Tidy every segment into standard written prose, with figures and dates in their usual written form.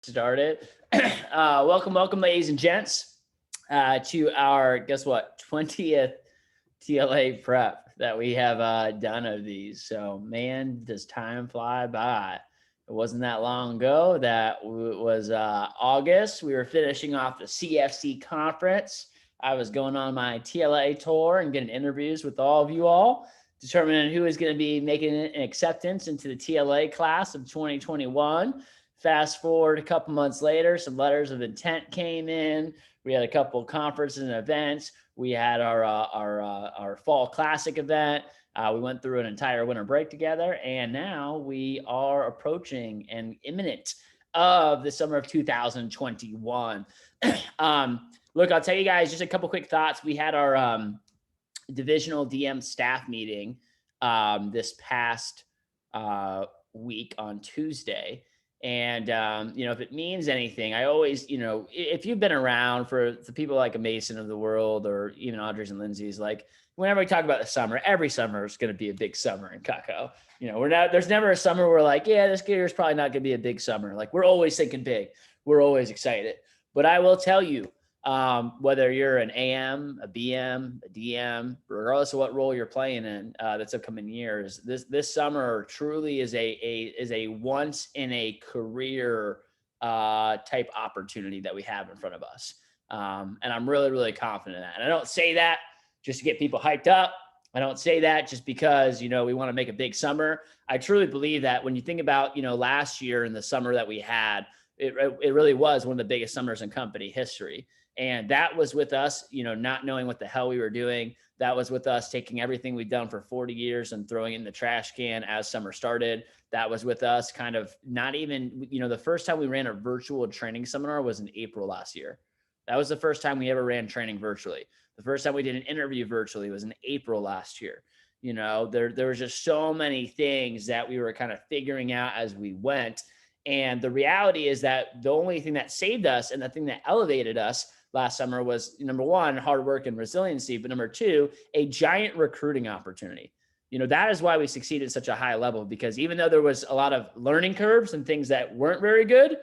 Started. Welcome, ladies and gents, to our guess what 20th TLA Prep that we have done of these. So, man, does time fly by? It wasn't that long ago. That was August. We were finishing off the CFC conference. I was going on my TLA tour and getting interviews with all of you all, determining who is going to be making an acceptance into the TLA class of 2021. Fast forward a couple months later, some letters of intent came in. We had a couple conferences and events. We had our fall classic event. We went through an entire winter break together, and now we are approaching and imminent of the summer of 2021. Look, I'll tell you guys just a couple quick thoughts. We had our divisional DM staff meeting this past week on Tuesday. And, if it means anything, I always, if you've been around for the people like a Mason of the world or even Audrey's and Lindsay's, like whenever we talk about the summer, every summer is going to be a big summer in Kako. There's never a summer where we're like, yeah, this year is probably not going to be a big summer. Like we're always thinking big. We're always excited. But I will tell you, whether you're an AM, a BM, a DM, regardless of what role you're playing in this upcoming years, this summer truly is a once in a career type opportunity that we have in front of us. And I'm really, really confident in that. And I don't say that just to get people hyped up. I don't say that just because, we want to make a big summer. I truly believe that when you think about, last year and the summer that we had, it really was one of the biggest summers in company history. And that was with us, not knowing what the hell we were doing. That was with us taking everything we've done for 40 years and throwing it in the trash can as summer started. That was with us kind of not even, the first time we ran a virtual training seminar was in April last year. That was the first time we ever ran training virtually. The first time we did an interview virtually was in April last year. There was just so many things that we were kind of figuring out as we went. And the reality is that the only thing that saved us and the thing that elevated us last summer was, number one, hard work and resiliency, but number two, a giant recruiting opportunity. That is why we succeeded at such a high level, because even though there was a lot of learning curves and things that weren't very good,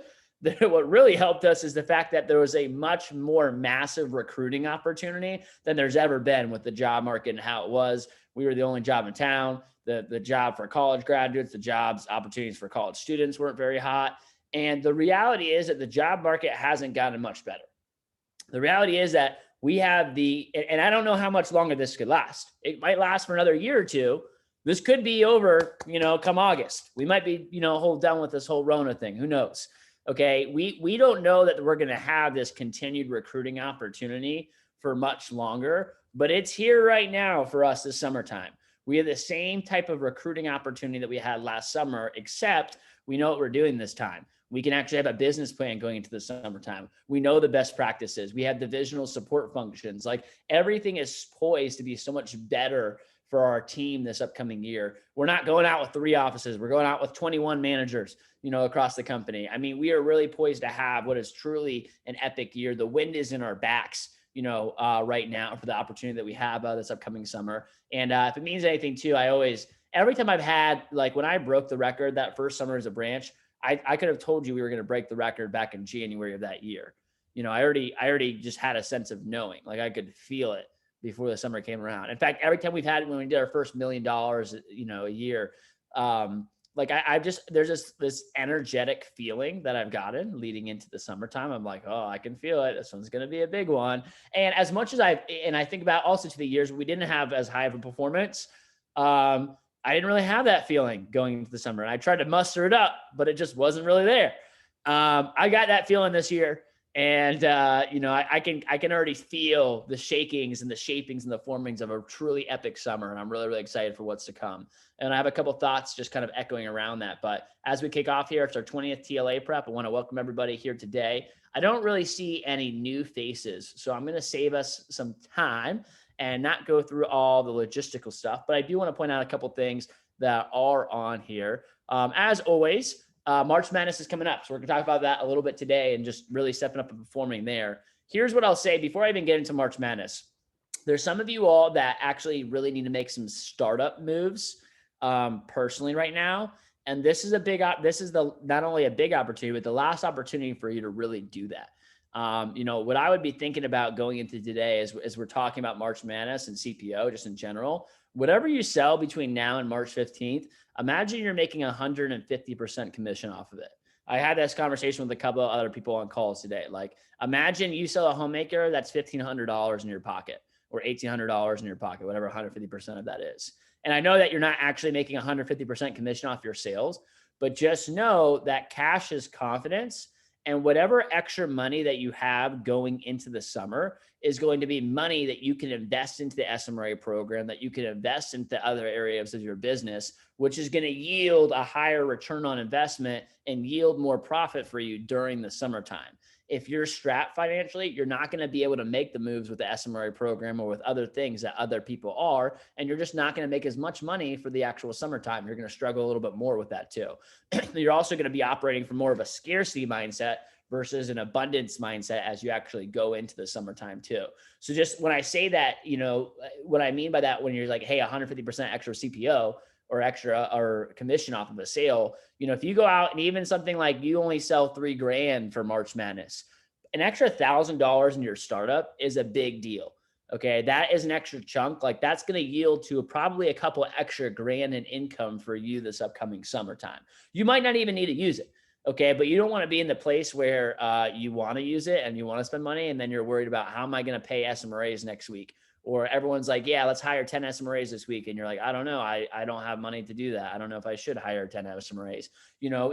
what really helped us is the fact that there was a much more massive recruiting opportunity than there's ever been with the job market and how it was. We were the only job in town. The job for college graduates, the jobs opportunities for college students weren't very hot. And the reality is that the job market hasn't gotten much better. The reality is that we have and I don't know how much longer this could last. It might last for another year or two. This could be over, come August. We might be, hold down with this whole Rona thing. Who knows? Okay. We don't know that we're going to have this continued recruiting opportunity for much longer, but it's here right now for us this summertime. We have the same type of recruiting opportunity that we had last summer, except we know what we're doing this time. We can actually have a business plan going into the summertime. We know the best practices. We have divisional support functions. Like everything is poised to be so much better for our team this upcoming year. We're not going out with 3 offices. We're going out with 21 managers, across the company. I mean, we are really poised to have what is truly an epic year. The wind is in our backs, right now for the opportunity that we have this upcoming summer. And if it means anything too, every time I've had, like when I broke the record that first summer as a branch, I could have told you we were going to break the record back in January of that year. I already just had a sense of knowing, like I could feel it before the summer came around. In fact, every time we've had, when we did our first $1 million, a year, there's just this energetic feeling that I've gotten leading into the summertime. I'm like, oh, I can feel it. This one's going to be a big one. And as much as I think about also to the years we didn't have as high of a performance, I didn't really have that feeling going into the summer. And I tried to muster it up, but it just wasn't really there. I got that feeling this year. And, I can already feel the shakings and the shapings and the formings of a truly epic summer. And I'm really, really excited for what's to come. And I have a couple of thoughts just kind of echoing around that. But as we kick off here, it's our 20th TLA Prep. I want to welcome everybody here today. I don't really see any new faces, so I'm going to save us some time and not go through all the logistical stuff. But I do want to point out a couple things that are on here. As always, March Madness is coming up. So we're going to talk about that a little bit today and just really stepping up and performing there. Here's what I'll say before I even get into March Madness. There's some of you all that actually really need to make some startup moves personally right now. And this is not only a big opportunity, but the last opportunity for you to really do that. What I would be thinking about going into today as we're talking about March Madness and CPO just in general, whatever you sell between now and March 15th, imagine you're making 150% commission off of it. I had this conversation with a couple of other people on calls today. Like, imagine you sell a homemaker, that's $1,500 in your pocket or $1,800 in your pocket, whatever 150% of that is. And I know that you're not actually making 150% commission off your sales, but just know that cash is confidence. And whatever extra money that you have going into the summer is going to be money that you can invest into the SMRA program, that you can invest into other areas of your business, which is going to yield a higher return on investment and yield more profit for you during the summertime. If you're strapped financially, you're not going to be able to make the moves with the SMRA program or with other things that other people are, and you're just not going to make as much money for the actual summertime. You're going to struggle a little bit more with that too. You're also going to be operating from more of a scarcity mindset versus an abundance mindset as you actually go into the summertime too. So just when I say that, what I mean by that, when you're like, hey, 150% extra CPO or extra or commission off of a sale, if you go out and even something like you only sell $3,000 for March Madness, an extra $1,000 in your startup is a big deal. Okay. That is an extra chunk. Like, that's going to yield to probably a couple extra grand in income for you this upcoming summertime. You might not even need to use it. Okay. But you don't want to be in the place where you want to use it and you want to spend money. And then you're worried about, how am I going to pay SMRAs next week? Or everyone's like, yeah, let's hire 10 SMRAs this week. And you're like, I don't know. I don't have money to do that. I don't know if I should hire 10 SMRAs.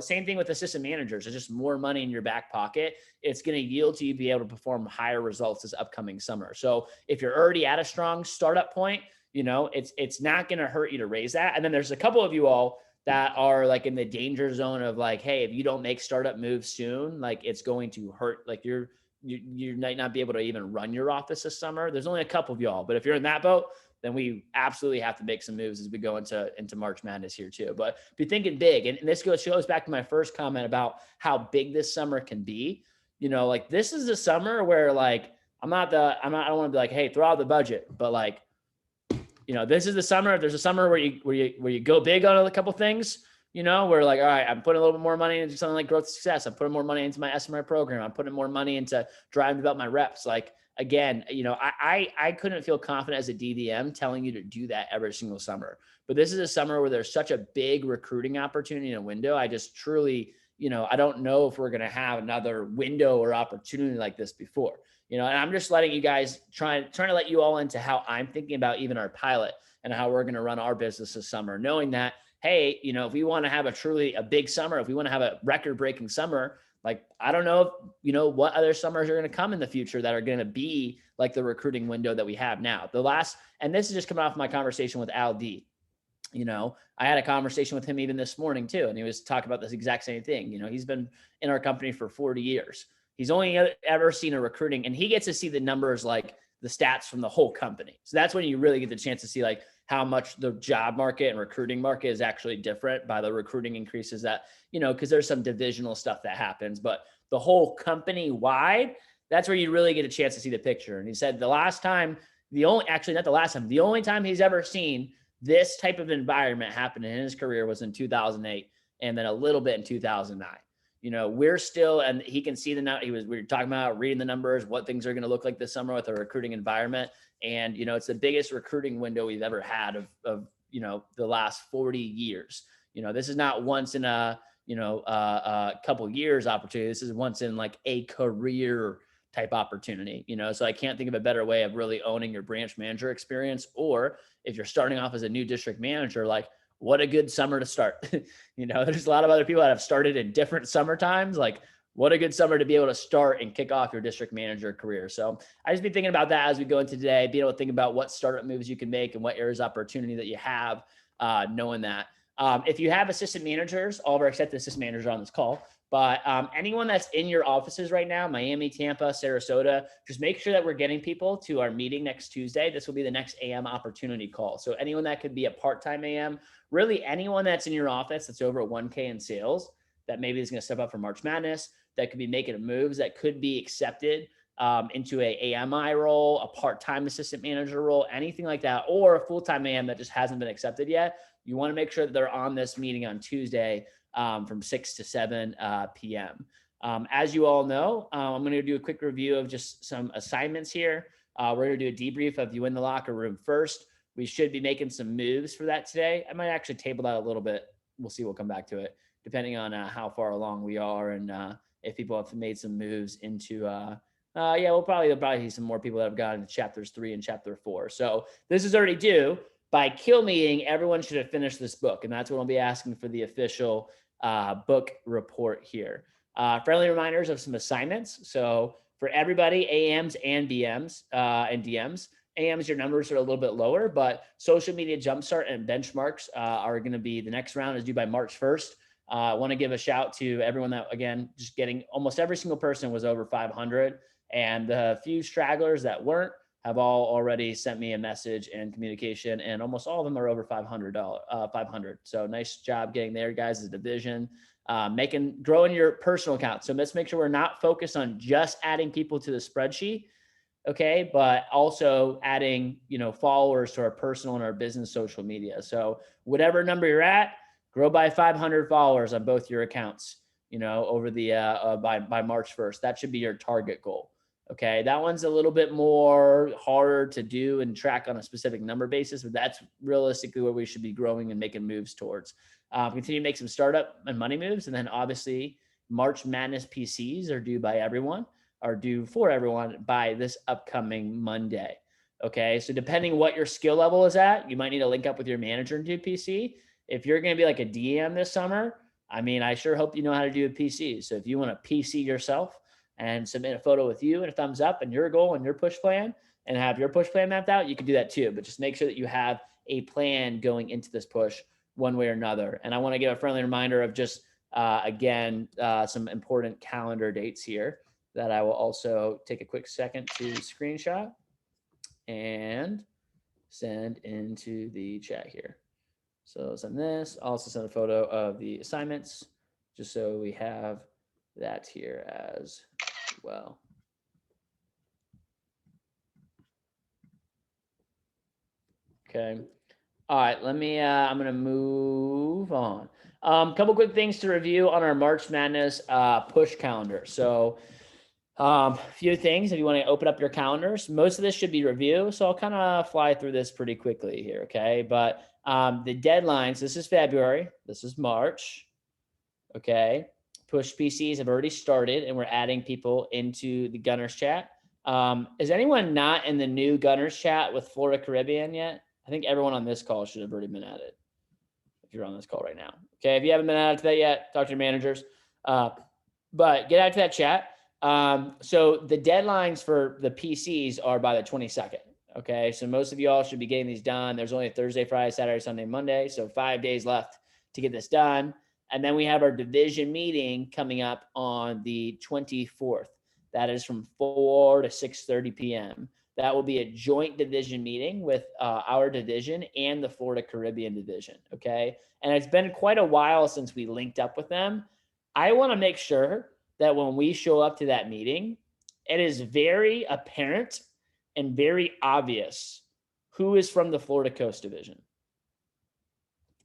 Same thing with assistant managers. It's just more money in your back pocket. It's going to yield to you be able to perform higher results this upcoming summer. So if you're already at a strong startup point, it's not going to hurt you to raise that. And then there's a couple of you all that are like in the danger zone of like, hey, if you don't make startup moves soon, like it's going to hurt. Like you might not be able to even run your office this summer. There's only a couple of y'all, but if you're in that boat, then we absolutely have to make some moves as we go into March Madness here too. But be thinking big. And this goes back to my first comment about how big this summer can be. Like, this is a summer where, like, I don't want to be like, hey, throw out the budget, but like, this is the summer. If there's a summer where you go big on a couple things, we're like, all right, I'm putting a little bit more money into something like growth success. I'm putting more money into my SMRA program. I'm putting more money into driving about my reps. Like, again, I couldn't feel confident as a DVM telling you to do that every single summer. But this is a summer where there's such a big recruiting opportunity in a window. I just truly, I don't know if we're going to have another window or opportunity like this before. And I'm just letting you guys trying to let you all into how I'm thinking about even our pilot and how we're going to run our business this summer, knowing that, hey, if we want to have a big summer, if we want to have a record-breaking summer, like, I don't know if, what other summers are going to come in the future that are going to be like the recruiting window that we have now. And this is just coming off my conversation with Al D. I had a conversation with him even this morning too, and he was talking about this exact same thing. He's been in our company for 40 years. He's only ever seen a recruiting, and he gets to see the numbers, like the stats from the whole company. So that's when you really get the chance to see like how much the job market and recruiting market is actually different by the recruiting increases that, because there's some divisional stuff that happens, but the whole company wide, that's where you really get a chance to see the picture. And he said the only time he's ever seen this type of environment happen in his career was in 2008 and then a little bit in 2009. We're still, and he can see we were talking about reading the numbers, what things are going to look like this summer with a recruiting environment. And, it's the biggest recruiting window we've ever had of the last 40 years. This is not once in a couple years opportunity. This is once in like a career type opportunity, so I can't think of a better way of really owning your branch manager experience. Or if you're starting off as a new district manager, like, what a good summer to start. There's a lot of other people that have started in different summer times. Like, what a good summer to be able to start and kick off your district manager career. So I just be thinking about that as we go into today, be able to think about what startup moves you can make and what areas of opportunity that you have, knowing that. If you have assistant managers, all of our accepted assistant managers are on this call, but anyone that's in your offices right now, Miami, Tampa, Sarasota, just make sure that we're getting people to our meeting next Tuesday. This will be the next AM opportunity call. So anyone that could be a part-time AM, really anyone that's in your office that's over at 1K in sales, that maybe is going to step up for March Madness, that could be making moves, that could be accepted into a AMI role, a part-time assistant manager role, anything like that, or a full-time AM that just hasn't been accepted yet. you want to make sure that they're on this meeting on Tuesday from 6 to 7 p.m. As you all know, I'm going to do a quick review of just some assignments here. We're going to do a debrief of you in the locker room first. We should be making some moves for that today. I might actually table that a little bit. We'll see. We'll come back to it depending on how far along we are and if people have made some moves into there'll probably be some more people that have gotten into chapters 3 and chapter 4. So this is already due. By kill meeting, everyone should have finished this book, and that's what I'll be asking for the official book report here. Friendly reminders of some assignments. So for everybody, AMs and BMs and DMs, AMs, your numbers are a little bit lower, but social media jumpstart and benchmarks are going to be, the next round is due by March 1st. I want to give a shout to everyone that, again, just getting, almost every single person was over 500, and the few stragglers that weren't have all already sent me a message and communication, and almost all of them are over 500. So nice job getting there, guys, as a division. Growing your personal account. So let's make sure we're not focused on just adding people to the spreadsheet, okay, but also adding, followers to our personal and our business social media. So whatever number you're at, grow by 500 followers on both your accounts, over the by March 1st. That should be your target goal. Okay, that one's a little bit more harder to do and track on a specific number basis, but that's realistically where we should be growing and making moves towards. Continue to make some startup and money moves, and then obviously March Madness PCs are due for everyone by this upcoming Monday. Okay, so depending what your skill level is at, you might need to link up with your manager and do PC. If you're going to be like a DM this summer, I sure hope you know how to do a PC. So if you want to PC yourself and submit a photo with you and a thumbs up and your goal and your push plan and have your push plan mapped out, you can do that too. But just make sure that you have a plan going into this push one way or another. And I want to give a friendly reminder of just, some important calendar dates here that I will also take a quick second to screenshot and send into the chat here. So send this. I'll also send a photo of the assignments just so we have that here as well. Okay. All right. I'm going to move on. Couple quick things to review on our March Madness push calendar. So a few things if you want to open up your calendars. Most of this should be review, so I'll kind of fly through this pretty quickly here, okay? But the deadlines, this is February, this is March, okay? Push PCs have already started, and we're adding people into the Gunners chat. Is anyone not in the new Gunners chat with Florida Caribbean yet? I think everyone on this call should have already been added if you're on this call right now. Okay, if you haven't been added to that yet, talk to your managers. But get out to that chat. So the deadlines for the PCs are by the 22nd. Okay. So most of y'all should be getting these done. There's only Thursday, Friday, Saturday, Sunday, Monday. So 5 days left to get this done. And then we have our division meeting coming up on the 24th. That is from 4 to 6:30 p.m. That will be a joint division meeting with our division and the Florida Caribbean division. Okay. And it's been quite a while since we linked up with them. I want to make sure that when we show up to that meeting, it is very apparent and very obvious who is from the Florida Coast Division.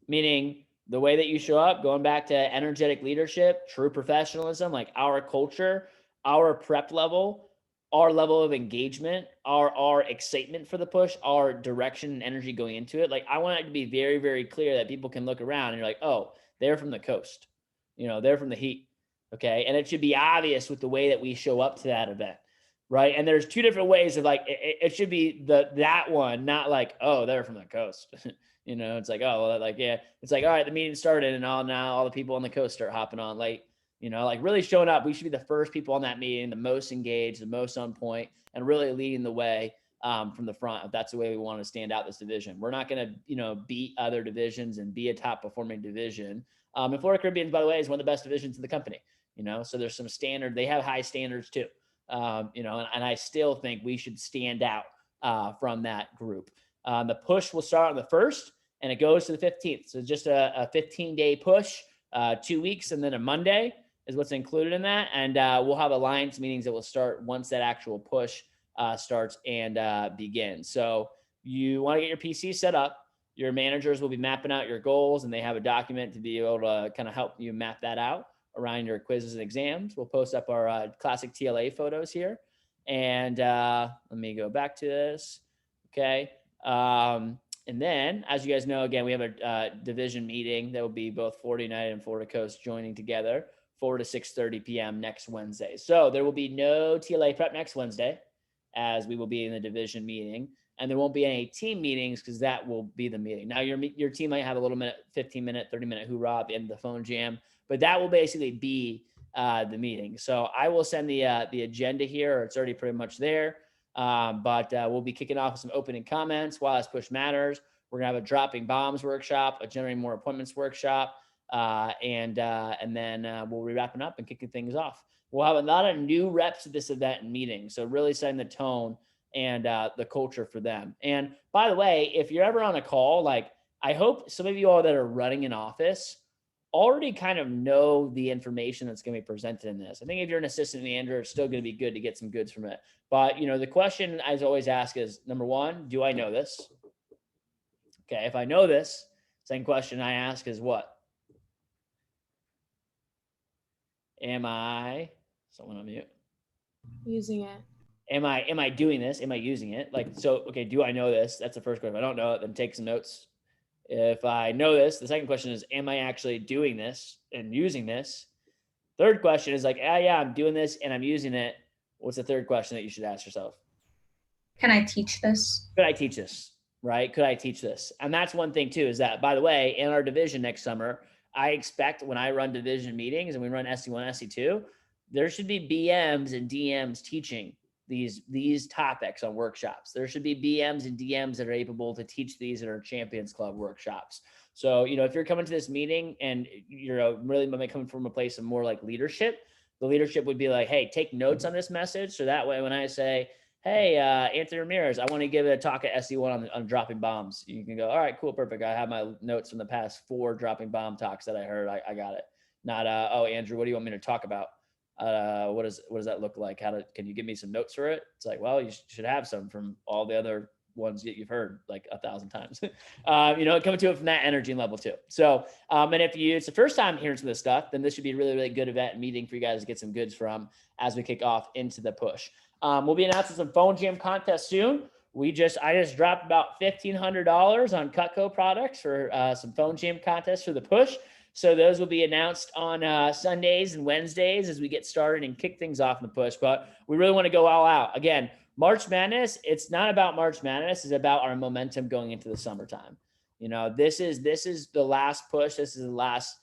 Meaning the way that you show up, going back to energetic leadership, true professionalism, like our culture, our prep level, our level of engagement, our excitement for the push, our direction and energy going into it. Like I want it to be very, very clear that people can look around and you're like, oh, they're from the coast. They're from the heat. Okay. And it should be obvious with the way that we show up to that event. Right. And there's two different ways of like, it should be that one, not like, oh, they're from the coast. It's like, oh, well, like, yeah, it's like, all right, the meeting started and now all the people on the coast start hopping on late, like really showing up. We should be the first people on that meeting, the most engaged, the most on point, and really leading the way from the front. If that's the way we want to stand out this division, we're not going to, beat other divisions and be a top performing division. And Florida Caribbean, by the way, is one of the best divisions in the company. So there's some standard. They have high standards too. And I still think we should stand out from that group. The push will start on the 1st and it goes to the 15th. So just a 15-day push, 2 weeks, and then a Monday is what's included in that. And we'll have alliance meetings that will start once that actual push starts and begins. So you want to get your PC set up. Your managers will be mapping out your goals, and they have a document to be able to kind of help you map that out around your quizzes and exams. We'll post up our classic TLA photos here. And let me go back to this. Okay. And then, as you guys know, again, we have a division meeting that will be both Florida United and Florida Coast joining together 4 to 6:30 p.m. next Wednesday. So there will be no TLA prep next Wednesday, as we will be in the division meeting. And there won't be any team meetings because that will be the meeting. Now, your team might have a little minute, 15-minute, 30-minute hoorah at the end of the phone jam, but that will basically be the meeting. So I will send the agenda here, or it's already pretty much there. But we'll be kicking off with some opening comments while this push matters. We're gonna have a dropping bombs workshop, a generating more appointments workshop, and then we'll be wrapping up and kicking things off. We'll have a lot of new reps at this event and meeting, so really setting the tone and the culture for them. And by the way, if you're ever on a call, like I hope some of you all that are running an office already kind of know the information that's going to be presented in this. I think if you're an assistant manager, it's still going to be good to get some goods from it. But, the question I always ask is, number one, do I know this? Okay, if I know this, second question I ask is what? Am I, someone on mute? Using it. Am I doing this? Am I using it? Like, so, okay, do I know this? That's the first question. If I don't know it, then take some notes. If I know this, the second question is, am I actually doing this and using this? Third question is like, yeah, I'm doing this and I'm using it. What's the third question that you should ask yourself? Can I teach this? Could I teach this? Right? Could I teach this? And that's one thing too, is that, by the way, in our division next summer, I expect when I run division meetings and we run SC1, SC2, there should be BMs and DMs teaching these topics on workshops. There should be BMs and DMs that are able to teach these in our Champions Club workshops. So, if you're coming to this meeting and you're really coming from a place of more like leadership, the leadership would be like, hey, take notes on this message. So that way, when I say, hey, Anthony Ramirez, I want to give a talk at SC1 on dropping bombs, you can go, all right, cool, perfect. I have my notes from the past 4 dropping bomb talks that I heard. I got it. Not, oh, Andrew, what do you want me to talk about? What does that look like? Can you give me some notes for it? It's like, well, you should have some from all the other ones that you've heard like 1,000 times. Coming to it from that energy level too. So, and if it's the first time hearing some of this stuff, then this should be a really, really good event and meeting for you guys to get some goods from as we kick off into the push. We'll be announcing some phone jam contests soon. I just dropped about $1,500 on Cutco products for some phone jam contests for the push. So those will be announced on Sundays and Wednesdays as we get started and kick things off in the push. But we really want to go all out. Again, March Madness, it's not about March Madness. It's about our momentum going into the summertime. This is the last push. This is the last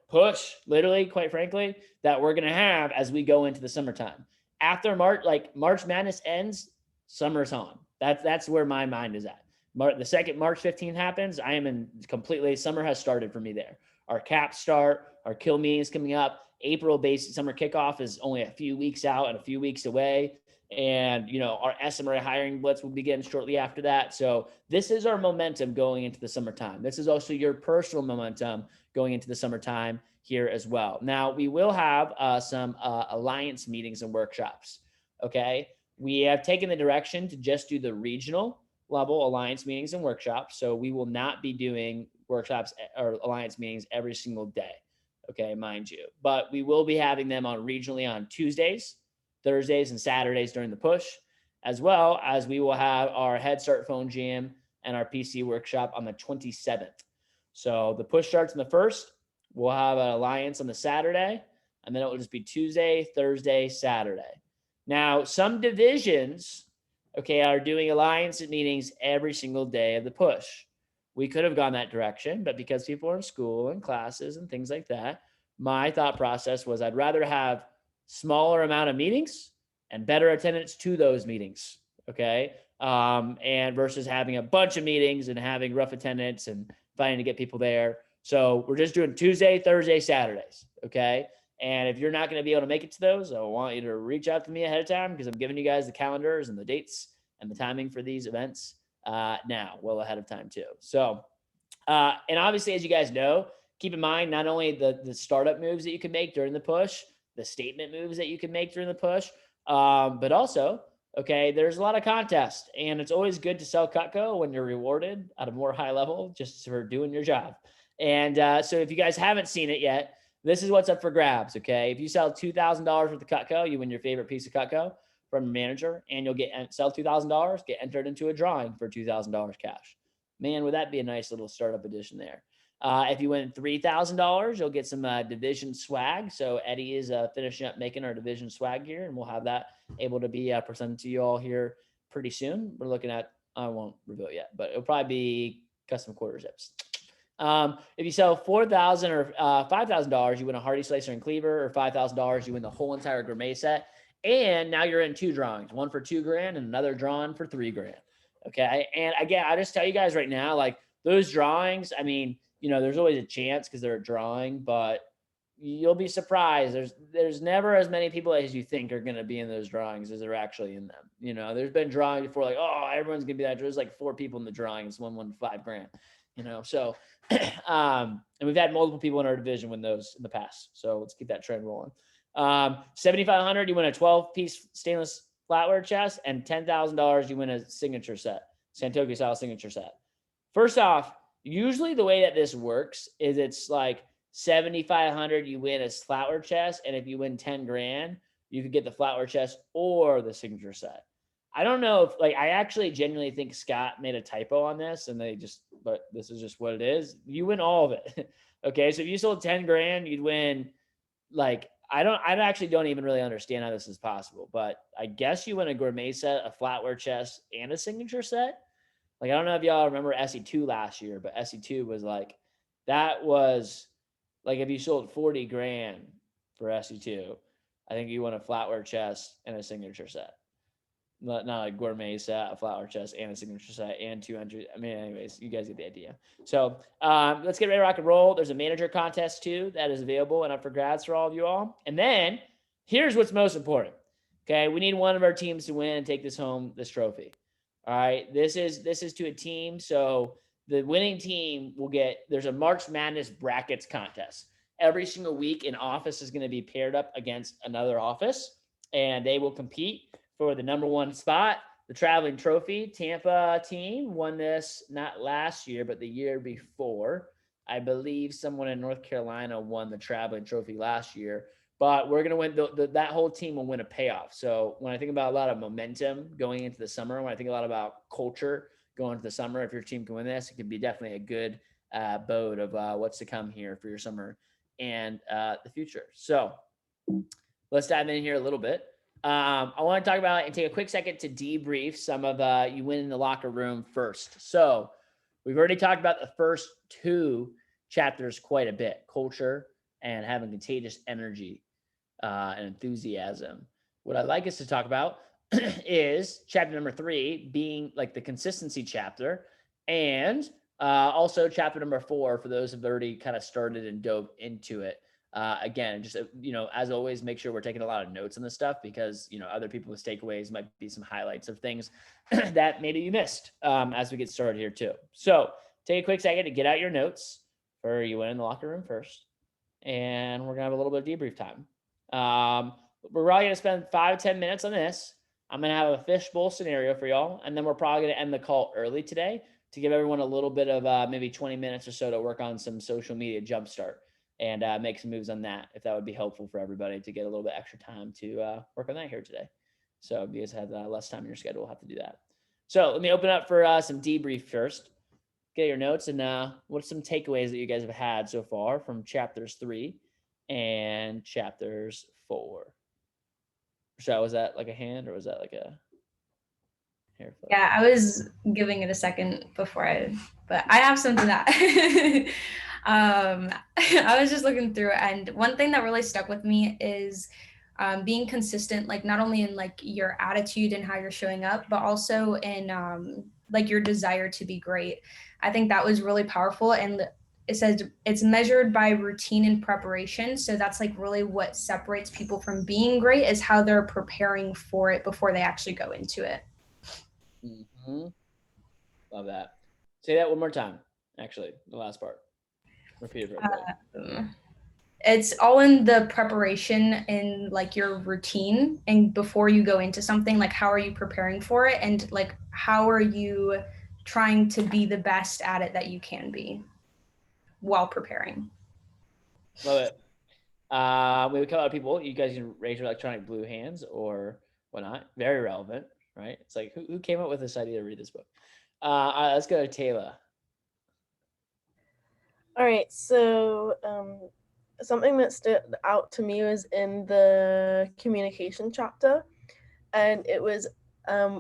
push, literally, quite frankly, that we're going to have as we go into the summertime. After March Madness ends, summer's on. That's where my mind is at. The second March 15th happens, I am in completely, summer has started for me there. Our caps start, our kill meeting is coming up. April-based summer kickoff is only a few weeks out and a few weeks away. And, our SMRA hiring blitz will begin shortly after that. So this is our momentum going into the summertime. This is also your personal momentum going into the summertime here as well. Now, we will have some alliance meetings and workshops, okay? We have taken the direction to just do the regional level alliance meetings and workshops. So we will not be doing workshops or alliance meetings every single day, okay, mind you. But we will be having them regionally on Tuesdays, Thursdays, and Saturdays during the push, as well as we will have our Head Start Phone Jam and our PC workshop on the 27th. So the push starts on the 1st. We'll have an alliance on the Saturday, and then it will just be Tuesday, Thursday, Saturday. Now, some divisions, okay, are doing alliance meetings every single day of the push. We could have gone that direction, but because people are in school and classes and things like that, my thought process was I'd rather have smaller amount of meetings and better attendance to those meetings, okay? And versus having a bunch of meetings and having rough attendance and fighting to get people there. So we're just doing Tuesday, Thursday, Saturdays, okay? And if you're not going to be able to make it to those, I want you to reach out to me ahead of time because I'm giving you guys the calendars and the dates and the timing for these events now, well ahead of time too. So, and obviously, as you guys know, keep in mind, not only the startup moves that you can make during the push, the statement moves that you can make during the push, but also, Okay, there's a lot of contests, and it's always good to sell Cutco when you're rewarded at a more high level just for doing your job. And so if you guys haven't seen it yet, this is what's up for grabs. Okay, if you sell $2,000 worth of Cutco, you win your favorite piece of Cutco from your manager, and you'll sell $2,000, get entered into a drawing for $2,000 cash. Man, would that be a nice little startup edition there? If you win $3,000, you'll get some division swag. So Eddie is finishing up making our division swag here, and we'll have that able to be presented to you all here pretty soon. We're looking at, I won't reveal it yet, but it'll probably be custom quarter zips. If you sell $4,000 or $5,000, you win a Hardy Slicer and Cleaver, or $5,000, you win the whole entire gourmet set. And now you're in 2 drawings, one for $2,000 and another drawing for $3,000. Okay. And again, I just tell you guys right now, like those drawings, I mean, there's always a chance because they're a drawing, but you'll be surprised. There's never as many people as you think are going to be in those drawings as are actually in them. There's been drawings before, like, oh, everyone's going to be that. There's like 4 people in the drawings, one won $5,000, so, and we've had multiple people in our division win those in the past. So let's keep that trend rolling. 7,500, you win a 12-piece stainless flatware chest, and $10,000, you win a signature set, Santoki style signature set. First off, usually the way that this works is it's like 7,500, you win a flatware chest, and if you win $10,000, you could get the flatware chest or the signature set. I don't know if I actually genuinely think Scott made a typo on this, and but this is just what it is. You win all of it. Okay, so if you sold $10,000, you'd win I actually don't even really understand how this is possible, but I guess you win a gourmet set, a flatware chest, and a signature set. I don't know if y'all remember SE2 last year, but SE2 was that was if you sold $40,000 for SE2, I think you won a flatware chest and a signature set. Not a gourmet set, a flatware chest, and a signature set, and 200. I mean, anyways, you guys get the idea. So let's get ready to rock and roll. There's a manager contest too that is available and up for grabs for all of you all. And then here's what's most important. Okay, we need one of our teams to win and take this trophy. All right, this is to a team. So the winning team there's a March Madness brackets contest. Every single week, an office is going to be paired up against another office, and they will compete for the number 1 spot. The traveling trophy. Tampa team won this not last year, but the year before. I believe someone in North Carolina won the traveling trophy last year, but we're going to win. That whole team will win a payoff. So when I think about a lot of momentum going into the summer, when I think a lot about culture going into the summer, if your team can win this, it can be definitely a good boat of what's to come here for your summer and the future. So let's dive in here a little bit. I want to talk about and take a quick second to debrief some of you win in the locker room first. So we've already talked about the first 2 chapters quite a bit, culture and having contagious energy and enthusiasm. What I'd like us to talk about is chapter number 3 being the consistency chapter, and also chapter number 4 for those who've already kind of started and dove into it. Again, just, as always, make sure we're taking a lot of notes on this stuff because, other people's takeaways might be some highlights of things that maybe you missed as we get started here too. So take a quick second to get out your notes for you win in the locker room first. And we're going to have a little bit of debrief time. We're probably going to spend 5-10 minutes on this. I'm going to have a fishbowl scenario for y'all. And then we're probably going to end the call early today to give everyone a little bit of maybe 20 minutes or so to work on some social media jumpstart and make some moves on that, if that would be helpful for everybody to get a little bit extra time to work on that here today. So if you guys have less time in your schedule, we'll have to do that. So let me open up for some debrief first. Get your notes and what's some takeaways that you guys have had so far from chapters 3 and chapters 4. So was that a hand or was that a hair flip? Yeah, I was giving it a second before but I have something that I was just looking through, and one thing that really stuck with me is being consistent, not only in your attitude and how you're showing up, but also in your desire to be great. I think that was really powerful, and it says it's measured by routine and preparation. So that's really what separates people from being great is how they're preparing for it before they actually go into it. Mm-hmm. Love that. Say that one more time. Actually, the last part. Repeat it for everybody. It's all in the preparation and like your routine, and before you go into something, like how are you preparing for it, and like how are you trying to be the best at it that you can be while preparing. Love it. We would call out people. You guys can raise your electronic blue hands or whatnot. Very relevant, right? It's like who came up with this idea to read this book? All right, let's go to Taylor. All right, so something that stood out to me was in the communication chapter, and it was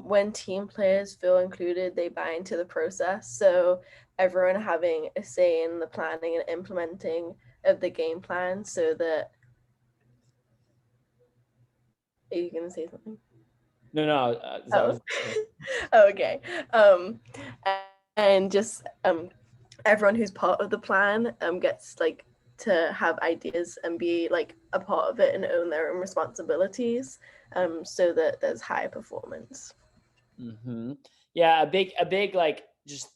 when team players feel included, they buy into the process. So everyone having a say in the planning and implementing of the game plan, so that. Are you gonna say something? No. Okay. And just everyone who's part of the plan gets like to have ideas and be like a part of it and own their own responsibilities, so that there's high performance. Mm-hmm. Yeah, a big like just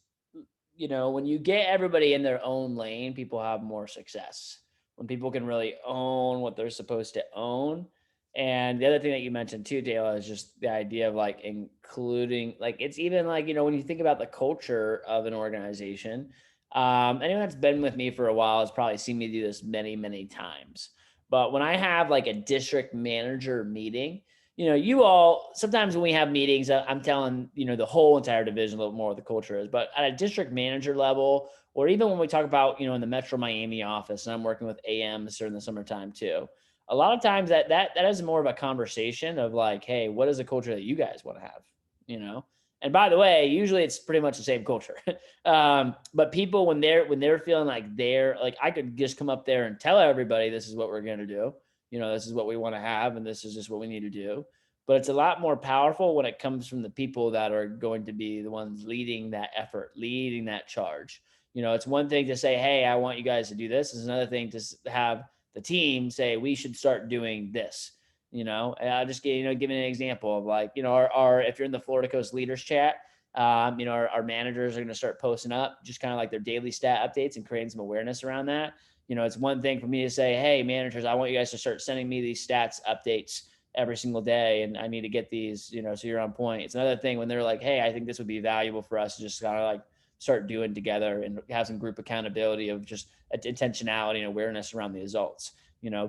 when you get everybody in their own lane, people have more success. When people can really own what they're supposed to own. And the other thing that you mentioned too, Dale, is just the idea of like including, like it's even like when you think about the culture of an organization. Anyone that's been with me for a while has probably seen me do this many times. But when I have like a district manager meeting, you all, sometimes when we have meetings, I'm telling, the whole entire division a little more what the culture is, but at a district manager level, or even when we talk about, in the Metro Miami office, and I'm working with AMs during the summertime too, a lot of times that is more of a conversation of like, hey, what is the culture that you guys want to have, And by the way, usually it's pretty much the same culture. But people, when they're feeling like they're like, I could just come up there and tell everybody this is what we're going to do. This is what we want to have, and this is just what we need to do. But it's a lot more powerful when it comes from the people that are going to be the ones leading that effort, leading that charge. It's one thing to say, hey, I want you guys to do this. It's another thing to have the team say, we should start doing this. And I'll just give an example of like, our if you're in the Florida Coast Leaders Chat, our managers are going to start posting up just kind of like their daily stat updates and creating some awareness around that. It's one thing for me to say, hey, managers, I want you guys to start sending me these stats updates every single day, and I need to get these, so you're on point. It's another thing when they're like, hey, I think this would be valuable for us to just kind of like start doing together and have some group accountability of just intentionality and awareness around the results.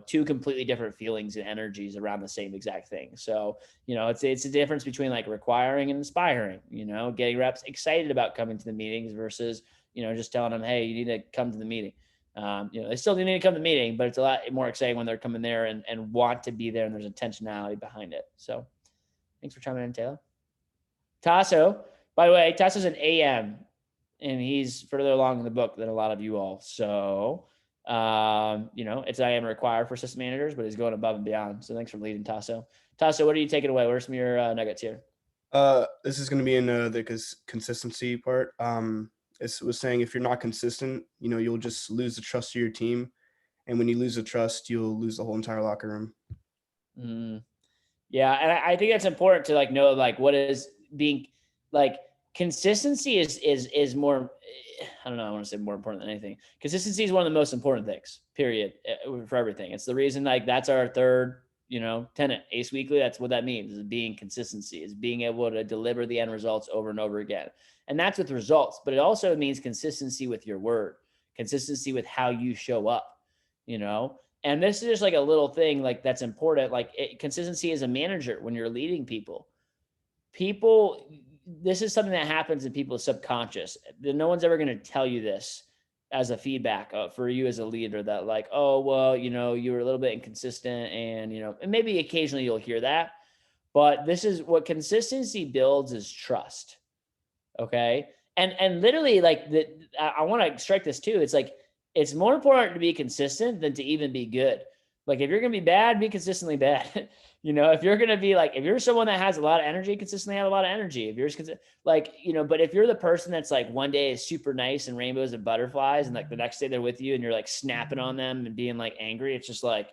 Two completely different feelings and energies around the same exact thing. So, it's a difference between like requiring and inspiring, getting reps excited about coming to the meetings versus, just telling them, hey, you need to come to the meeting. They still need to come to the meeting, but it's a lot more exciting when they're coming there and want to be there and there's intentionality behind it. So thanks for chiming in, Taylor. Tasso, by the way, Tasso's an AM and he's further along in the book than a lot of you all. So, it's IM required for system managers, but he's going above and beyond. So thanks for leading, Tasso. Tasso, what are you taking away? What are some of your nuggets here? This is going to be in the consistency part. It was saying if you're not consistent, you'll just lose the trust of your team. And when you lose the trust, you'll lose the whole entire locker room. Yeah. And I think that's important to like know, like what is being like consistency is more, I don't know. I want to say more important than anything. Consistency is one of the most important things, period, for everything. It's the reason like that's our third, tenet, Ace Weekly. That's what that means, is being consistency, is being able to deliver the end results over and over again. And that's with results, but it also means consistency with your word, consistency with how you show up, and this is just like a little thing like that's important. Like consistency as a manager when you're leading people, this is something that happens in people's subconscious. No one's ever going to tell you this as a feedback for you as a leader that like, oh, well, you were a little bit inconsistent and, and maybe occasionally you'll hear that, but this is what consistency builds is trust. Okay. And literally like I want to strike this too. It's like, it's more important to be consistent than to even be good. Like if you're going to be bad, be consistently bad. If you're going to be like, if you're someone that has a lot of energy, consistently have a lot of energy. If you're just like, but if you're the person that's like one day is super nice and rainbows and butterflies, and like the next day they're with you and you're like snapping on them and being like angry, it's just like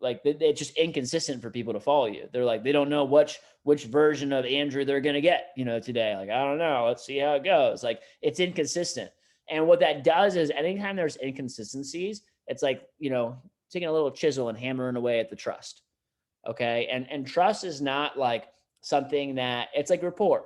it's just inconsistent for people to follow you. They're like, they don't know which version of Andrew they're going to get, today. Like, I don't know. Let's see how it goes. Like it's inconsistent. And what that does is anytime there's inconsistencies, It's like, taking a little chisel and hammering away at the trust. Okay. And trust is not like something that it's like rapport,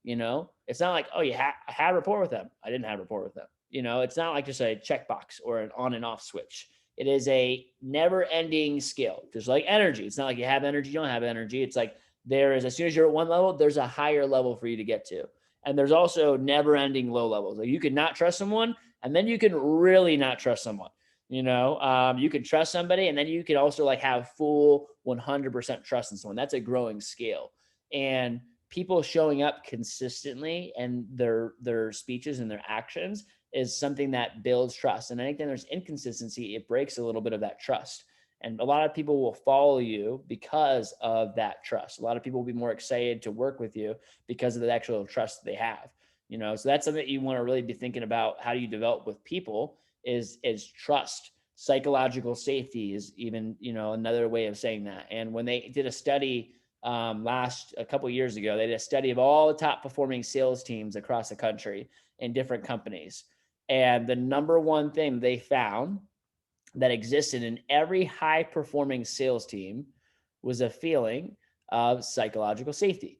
it's not like, oh, I had rapport with them. I didn't have rapport with them. It's not like just a checkbox or an on and off switch. It is a never ending skill, just like energy. It's not like you have energy, you don't have energy. It's like as soon as you're at one level, there's a higher level for you to get to. And there's also never ending low levels. Like you could not trust someone and then you can really not trust someone. You can trust somebody and then you can also like have full 100% trust in someone. That's a growing scale. And people showing up consistently and their speeches and their actions is something that builds trust. And anytime there's inconsistency, it breaks a little bit of that trust. And a lot of people will follow you because of that trust. A lot of people will be more excited to work with you because of the actual trust they have. So that's something that you want to really be thinking about. How do you develop with people is trust. Psychological safety is even, another way of saying that. And when they did a study a couple of years ago, they did a study of all the top performing sales teams across the country in different companies. And the number one thing they found that existed in every high performing sales team was a feeling of psychological safety.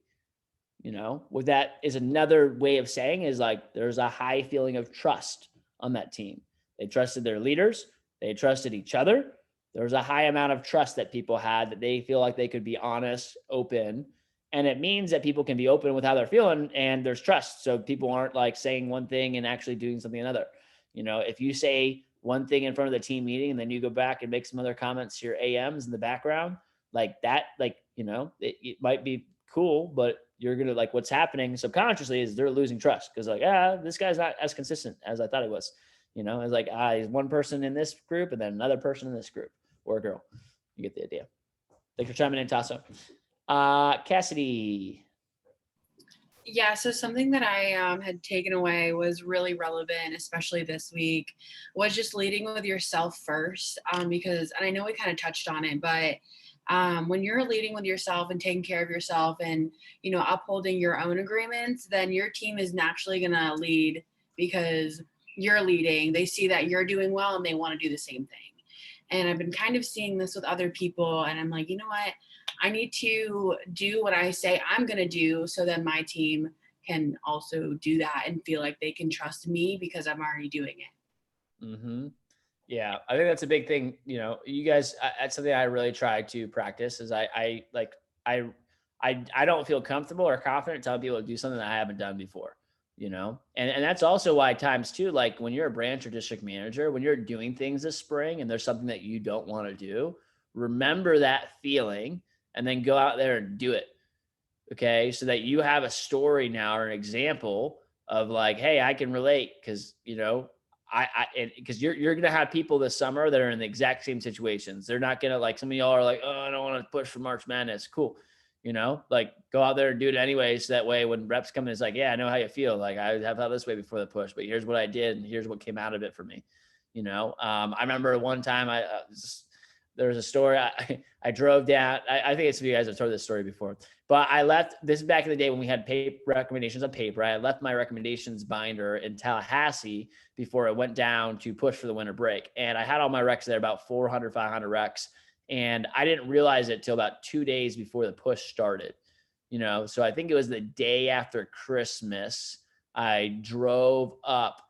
What that is another way of saying is like, there's a high feeling of trust on that team. They trusted their leaders. They trusted each other. There was a high amount of trust that people had, that they feel like they could be honest, open. And it means that people can be open with how they're feeling and there's trust. So people aren't like saying one thing and actually doing something another. If you say one thing in front of the team meeting and then you go back and make some other comments to your AMs in the background, like that, it might be cool, but you're going to like what's happening subconsciously is they're losing trust because like, this guy's not as consistent as I thought he was. It's like, he's one person in this group and then another person in this group or a girl. You get the idea. Thanks for chiming in, Tasso. Cassidy. Yeah, so something that I had taken away was really relevant, especially this week, was just leading with yourself first. Because, and I know we kind of touched on it, but when you're leading with yourself and taking care of yourself and, upholding your own agreements, then your team is naturally going to lead because you're leading. They see that you're doing well and they want to do the same thing. And I've been kind of seeing this with other people. And I'm like, you know what? I need to do what I say I'm going to do so that my team can also do that and feel like they can trust me because I'm already doing it. Mm-hmm. Yeah, I think that's a big thing. You guys, that's something I really try to practice is I don't feel comfortable or confident telling people to do something that I haven't done before, and that's also why times too, like when you're a branch or district manager, when you're doing things this spring and there's something that you don't want to do, remember that feeling and then go out there and do it. Okay. So that you have a story now or an example of like, hey, I can relate because, because you're going to have people this summer that are in the exact same situations. They're not going to like, some of y'all are like, oh, I don't want to push for March Madness. Cool. Like go out there and do it anyway. So that way when reps come in, it's like, yeah, I know how you feel. Like I have felt this way before the push, but here's what I did. And here's what came out of it for me. I remember one time there was a story. I drove down. I think it's you guys have told this story before, but I left. This is back in the day when we had recommendations on paper. I left my recommendations binder in Tallahassee before it went down to push for the winter break. And I had all my recs there, about 400, 500 recs. And I didn't realize it till about 2 days before the push started. So I think it was the day after Christmas. I drove up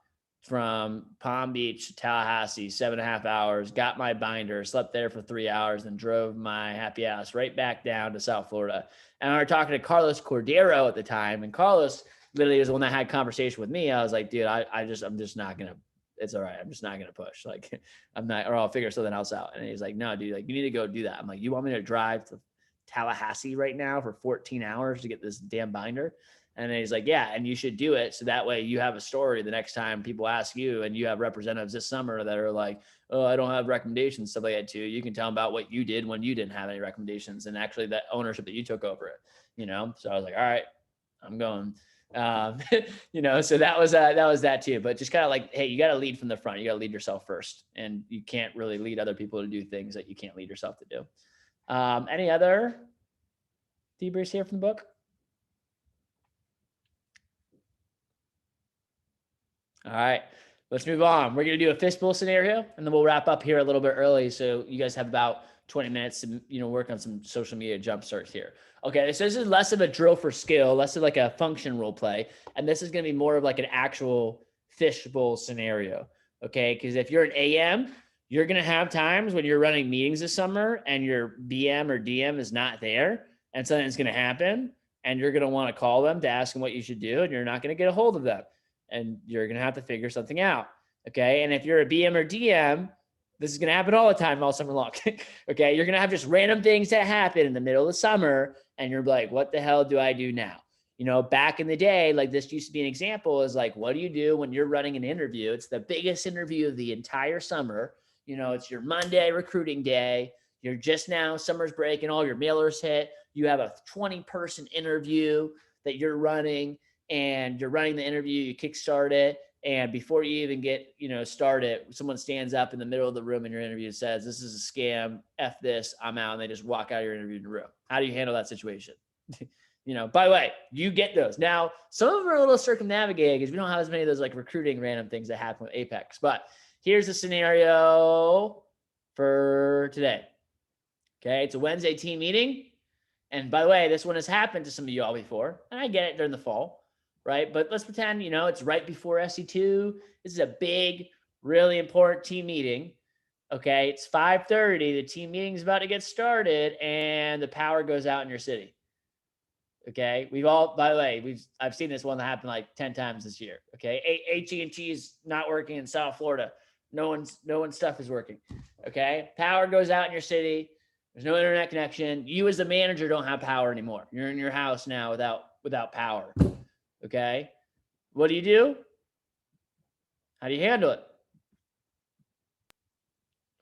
from Palm Beach to Tallahassee, 7.5 hours, got my binder, slept there for 3 hours, and drove my happy ass right back down to South Florida. And I was talking to Carlos Cordero at the time. And Carlos literally was the one that had a conversation with me. I was like, dude, I'm just not going to, it's all right. I'm just not going to push. Like I'm not, or I'll figure something else out. And he's like, no, dude, like you need to go do that. I'm like, you want me to drive to Tallahassee right now for 14 hours to get this damn binder? And then he's like, yeah, and you should do it. So that way you have a story the next time people ask you, and you have representatives this summer that are like, oh, I don't have recommendations, stuff like that too. You can tell them about what you did when you didn't have any recommendations and actually that ownership that you took over it, So I was like, all right, I'm going, so that was that too. But just kind of like, hey, you got to lead from the front. You got to lead yourself first, and you can't really lead other people to do things that you can't lead yourself to do. Any other debriefs here from the book? All right. Let's move on. We're going to do a fistball scenario, and then we'll wrap up here a little bit early. So you guys have about 20 minutes to, work on some social media jump starts here. Okay. So this is less of a drill for skill, less of like a function role play. And this is going to be more of like an actual fishbowl scenario. Okay. Because if you're an AM, you're going to have times when you're running meetings this summer and your BM or DM is not there and something's going to happen and you're going to want to call them to ask them what you should do. And you're not going to get a hold of them and you're going to have to figure something out. Okay. And if you're a BM or DM, this is going to happen all the time, all summer long. Okay. You're going to have just random things that happen in the middle of the summer. And you're like, what the hell do I do now? Back in the day, like this used to be an example is like, what do you do when you're running an interview? It's the biggest interview of the entire summer. It's your Monday recruiting day. You're just now, summer's break and all your mailers hit. You have a 20-person interview that you're running and you're running the interview, you kickstart it. And before you even get, started, someone stands up in the middle of the room in your interview and says, this is a scam, F this, I'm out. And they just walk out of your interview room. How do you handle that situation? By the way, you get those. Now, some of them are a little circumnavigated because we don't have as many of those like recruiting random things that happen with Apex. But here's the scenario for today. Okay, it's a Wednesday team meeting. And by the way, this one has happened to some of you all before. And I get it during the fall, right? But let's pretend, it's right before SC2. This is a big, really important team meeting. Okay, it's 5:30. The team meeting is about to get started and the power goes out in your city. Okay, by the way, I've seen this one that happened like 10 times this year. Okay, AT&T is not working in South Florida. No one's stuff is working. Okay, power goes out in your city. There's no internet connection. You as the manager don't have power anymore. You're in your house now without power. Okay, what do? How do you handle it?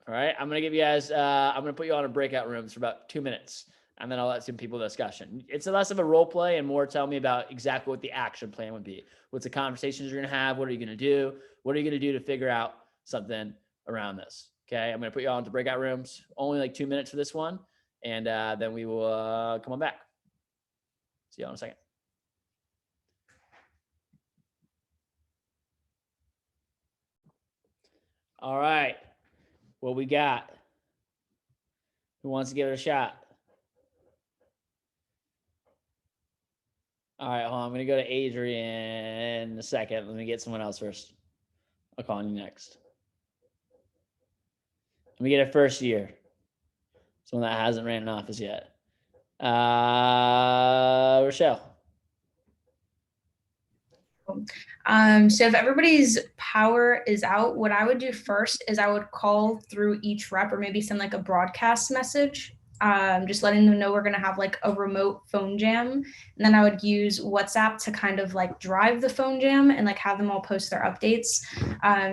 All right, I'm gonna give you guys. I'm gonna put you on a breakout rooms for about 2 minutes. And then I'll let some people discussion. It's less of a role play and more tell me about exactly what the action plan would be. What's the conversations you're going to have? What are you going to do? What are you going to do to figure out something around this? Okay. I'm going to put you all into breakout rooms. Only like 2 minutes for this one. And then we will come on back. See you all in a second. All right. What we got? Who wants to give it a shot? All right, hold on. I'm going to go to Adrian in a second. Let me get someone else first. I'll call on you next. Let me get a first year. Someone that hasn't ran an office yet. Rochelle. So if everybody's power is out, what I would do first is I would call through each rep or maybe send like a broadcast message. Just letting them know we're going to have like a remote phone jam. And then I would use WhatsApp to kind of like drive the phone jam and like have them all post their updates.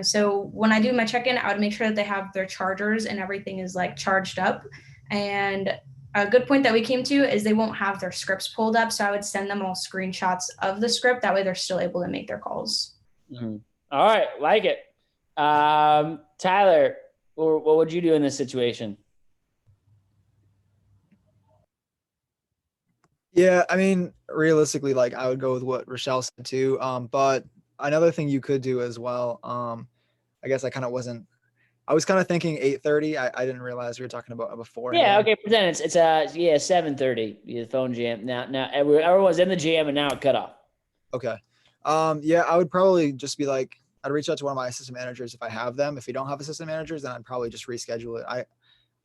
So when I do my check-in, I would make sure that they have their chargers and everything is like charged up. And a good point that we came to is they won't have their scripts pulled up. So I would send them all screenshots of the script. That way they're still able to make their calls. Mm-hmm. All right. Like it. Tyler, what would you do in this situation? Yeah, I mean, realistically, like I would go with what Rochelle said too. But another thing you could do as well, I guess I was kind of thinking 8:30. I didn't realize we were talking about before. Yeah, okay, pretend it's 7:30. The phone jam. Now everyone's in the jam and now it cut off. Okay. Yeah, I would probably just be like, I'd reach out to one of my assistant managers if I have them. If we don't have assistant managers, then I'd probably just reschedule it.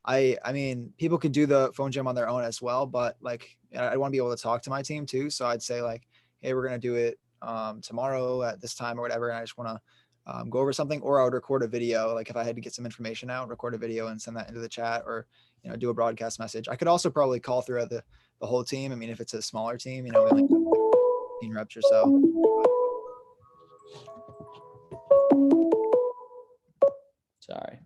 I mean, people could do the phone jam on their own as well, but like I want to be able to talk to my team too. So I'd say like, hey, we're gonna do it tomorrow at this time or whatever, and I just want to go over something, or I would record a video. Like if I had to get some information out, record a video and send that into the chat, or do a broadcast message. I could also probably call throughout the whole team. I mean, if it's a smaller team, we only have like 15 reps or so. Sorry.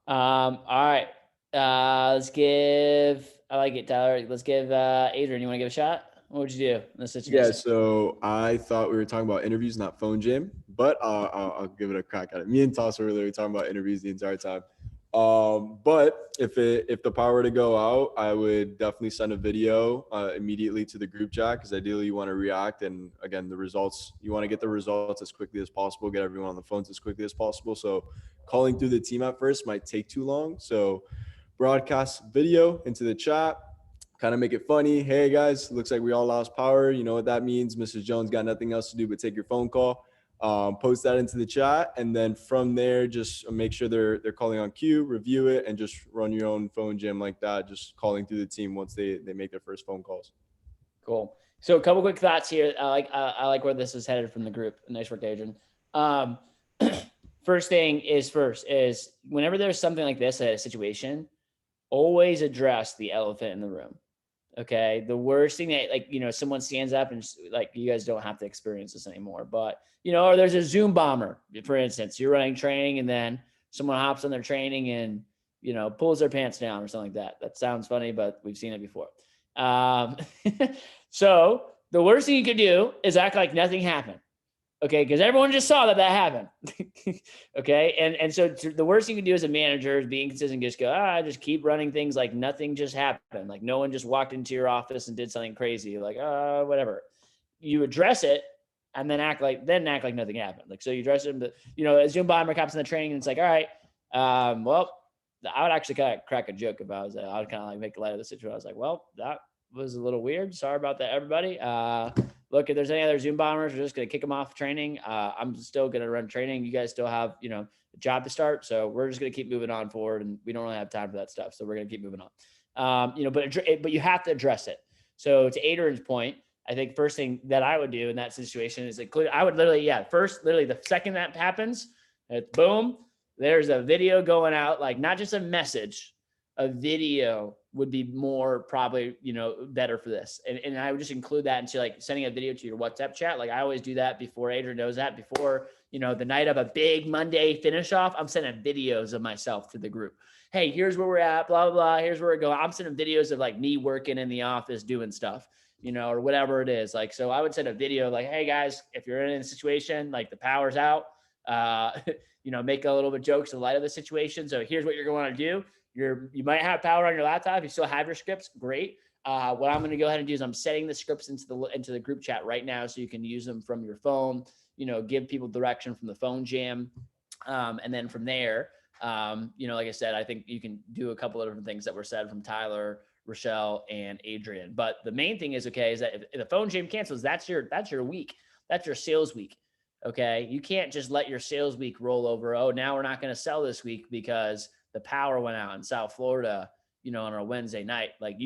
All right. Let's give. I like it, Tyler. Let's give Adrian. You want to give a shot? What would you do in this situation? Yeah, so I thought we were talking about interviews, not phone jam, but I'll give it a crack at it. Me and Toss were literally talking about interviews the entire time. But if the power were to go out, I would definitely send a video immediately to the group chat, because ideally you want to react. And again, you want to get the results as quickly as possible, get everyone on the phones as quickly as possible. So calling through the team at first might take too long. So broadcast video into the chat, kind of make it funny. Hey guys, looks like we all lost power. You know what that means? Mrs. Jones got nothing else to do but take your phone call. Post that into the chat, and then from there, just make sure they're calling on cue, review it, and just run your own phone jam like that, just calling through the team once they make their first phone calls. Cool. So a couple quick thoughts here. I like where this is headed from the group. Nice work, Adrian. First thing is whenever there's something like this, a situation, always address the elephant in the room. Okay. The worst thing that someone stands up and you guys don't have to experience this anymore, but or there's a Zoom bomber, for instance, you're running training and then someone hops on their training and, pulls their pants down or something like that. That sounds funny, but we've seen it before. So the worst thing you could do is act like nothing happened. Okay. Because everyone just saw that happened. Okay. And so the worst thing you can do as a manager is being consistent, just go, just keep running things like nothing just happened. Like no one just walked into your office and did something crazy. Like, whatever. You address it and then act like nothing happened. Like, so you address it, but a Zoom bomber comes in the training and it's like, all right, well, I would actually kind of crack a joke if I was I would kind of make light of the situation. I was like, well, that was a little weird. Sorry about that, everybody. Look, if there's any other Zoom bombers, we're just going to kick them off training. I'm still going to run training. You guys still have, a job to start. So we're just going to keep moving on forward, and we don't really have time for that stuff. So we're going to keep moving on. But you have to address it. So to Adrian's point, I think first thing that I would do in that situation is I would literally the second that happens, boom, there's a video going out, like not just a message, a video would be more probably, better for this. And I would just include that into like sending a video to your WhatsApp chat. Like I always do that before Adrian knows that, before, the night of a big Monday finish off, I'm sending videos of myself to the group. Hey, here's where we're at, blah, blah, blah. Here's where we're going. I'm sending videos of like me working in the office doing stuff, or whatever it is. Like, so I would send a video like, hey guys, if you're in a situation, like the power's out, make a little bit of jokes in light of the situation. So here's what you're going to do. You might have power on your laptop. You still have your scripts. Great. What I'm going to go ahead and do is I'm setting the scripts into the group chat right now, so you can use them from your phone, give people direction from the phone jam. And then from there, like I said, I think you can do a couple of different things that were said from Tyler, Rochelle, and Adrian. But the main thing is that if the phone jam cancels, that's your week. That's your sales week. Okay. You can't just let your sales week roll over. Oh, now we're not going to sell this week because the power went out in South Florida, on a Wednesday night. Like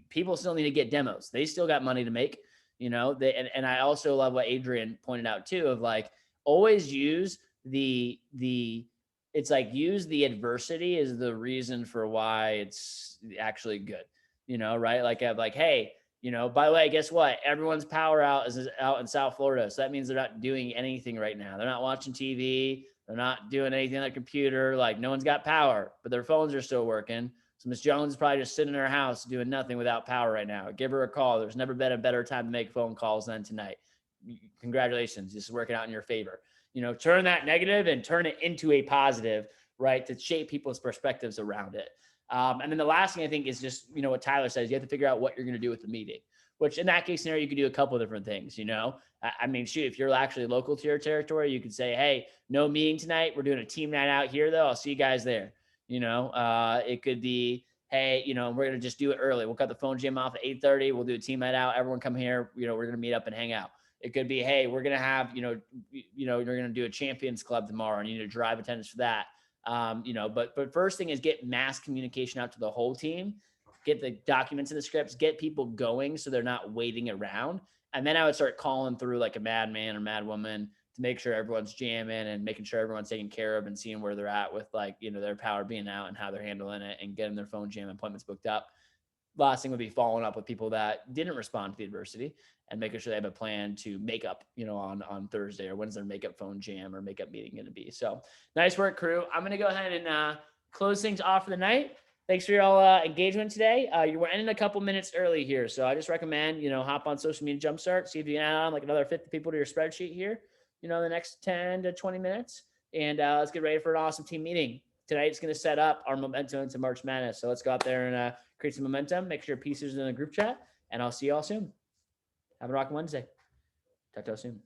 people still need to get demos. They still got money to make, and I also love what Adrian pointed out too, of like, always use it's like use the adversity as the reason for why it's actually good, right? Like, hey, by the way, guess what? Everyone's power is out in South Florida. So that means they're not doing anything right now. They're not watching TV. They're not doing anything on their computer. Like no one's got power, but their phones are still working. So Miss Jones is probably just sitting in her house doing nothing without power right now. Give her a call. There's never been a better time to make phone calls than tonight. Congratulations. This is working out in your favor. Turn that negative and turn it into a positive, right? To shape people's perspectives around it. And then the last thing I think is just, what Tyler says, you have to figure out what you're going to do with the meeting, which in that case scenario, you could do a couple of different things, I mean, shoot, if you're actually local to your territory, you could say, hey, no meeting tonight. We're doing a team night out here though. I'll see you guys there. It could be, hey, we're going to just do it early. We'll cut the phone jam off at 8:30. We'll do a team night out. Everyone come here. We're going to meet up and hang out. It could be, hey, we're going to have, you're going to do a champions club tomorrow and you need to drive attendance for that. But first thing is get mass communication out to the whole team, get the documents and the scripts, get people going so they're not waiting around. And then I would start calling through like a madman or madwoman to make sure everyone's jamming and making sure everyone's taken care of and seeing where they're at with like, their power being out and how they're handling it and getting their phone jam appointments booked up. Last thing would be following up with people that didn't respond to the adversity and making sure they have a plan to make up, on Thursday, or when's their makeup phone jam or makeup meeting going to be. So nice work, crew. I'm going to go ahead and close things off for the night. Thanks for your all engagement today. You were ending a couple minutes early here. So I just recommend, hop on Social Media Jumpstart, see if you can add on like another 50 people to your spreadsheet here, the next 10 to 20 minutes. And let's get ready for an awesome team meeting. tonight's going to set up our momentum into March Madness. So let's go out there and create some momentum. Make sure your pieces are in the group chat, and I'll see you all soon. Have a rocking Wednesday. Talk to you all soon.